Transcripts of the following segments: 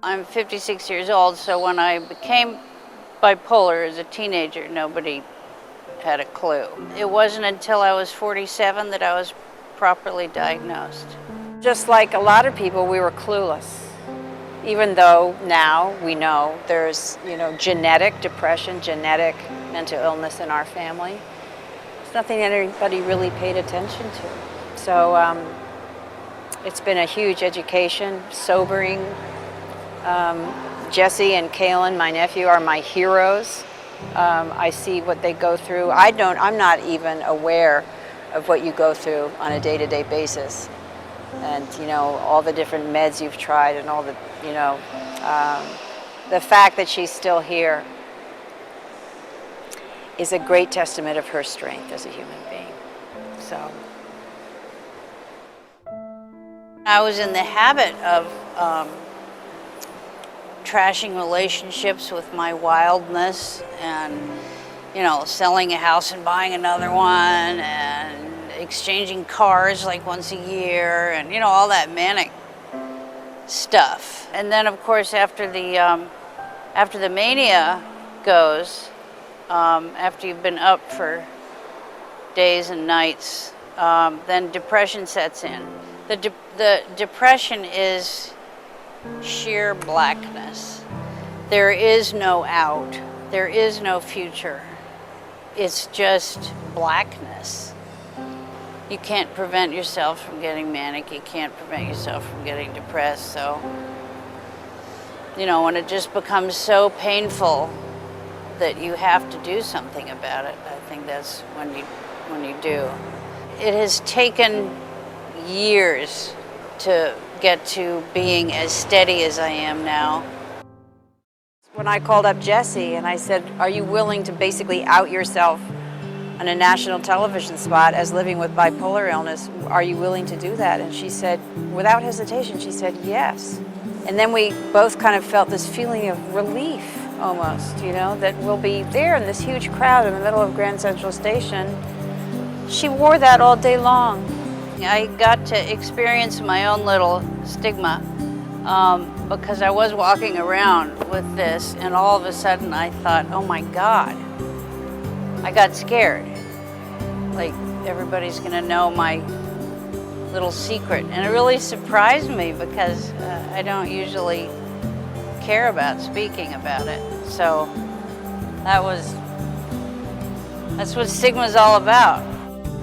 I'm 56 years old, so when I became bipolar as a teenager, nobody had a clue. It wasn't until I was 47 that I was properly diagnosed. Just like a lot of people, we were clueless. Even though now we know there's, genetic depression, genetic mental illness in our family. It's nothing that anybody really paid attention to. So it's been a huge education, sobering. Jessie and Kalen, my nephew, are my heroes. I see what they go through. I'm not even aware of what you go through on a day-to-day basis. And, all the different meds you've tried and all the, the fact that she's still here is a great testament of her strength as a human being. So. I was in the habit of trashing relationships with my wildness and, selling a house and buying another one and exchanging cars like once a year and, all that manic stuff. And then, of course, after the mania goes, after you've been up for days and nights, then depression sets in. The depression is sheer blackness. There is no out. There is no future. It's just blackness. You can't prevent yourself from getting manic. You can't prevent yourself from getting depressed. So, when it just becomes so painful that you have to do something about it, I think that's when you do. It has taken years to get to being as steady as I am now. When I called up Jessie and I said, are you willing to basically out yourself on a national television spot as living with bipolar illness? Are you willing to do that? And she said, without hesitation, she said yes. And then we both kind of felt this feeling of relief almost, that we'll be there in this huge crowd in the middle of Grand Central Station. She wore that all day long. I got to experience my own little stigma because I was walking around with this, and all of a sudden I thought, oh my God. I got scared. Like everybody's gonna know my little secret. And it really surprised me because I don't usually care about speaking about it. So that's what stigma's all about.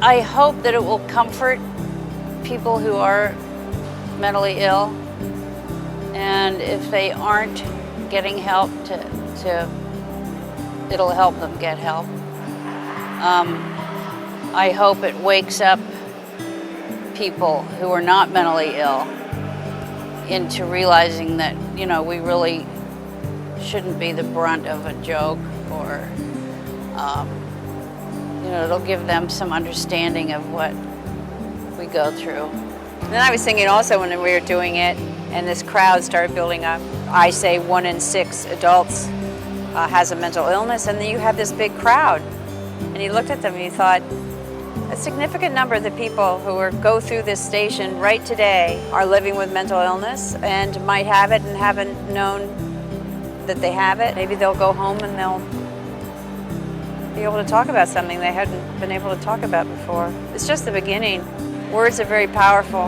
I hope that it will comfort people who are mentally ill, and if they aren't getting help, it'll help them get help. I hope it wakes up people who are not mentally ill into realizing that, we really shouldn't be the brunt of a joke, or, it'll give them some understanding of what we go through. And then I was thinking also when we were doing it and this crowd started building up, I say 1 in 6 adults has a mental illness, and then you have this big crowd. And he looked at them and he thought, a significant number of the people who go through this station right today are living with mental illness and might have it and haven't known that they have it. Maybe they'll go home and they'll be able to talk about something they hadn't been able to talk about before. It's just the beginning. Words are very powerful.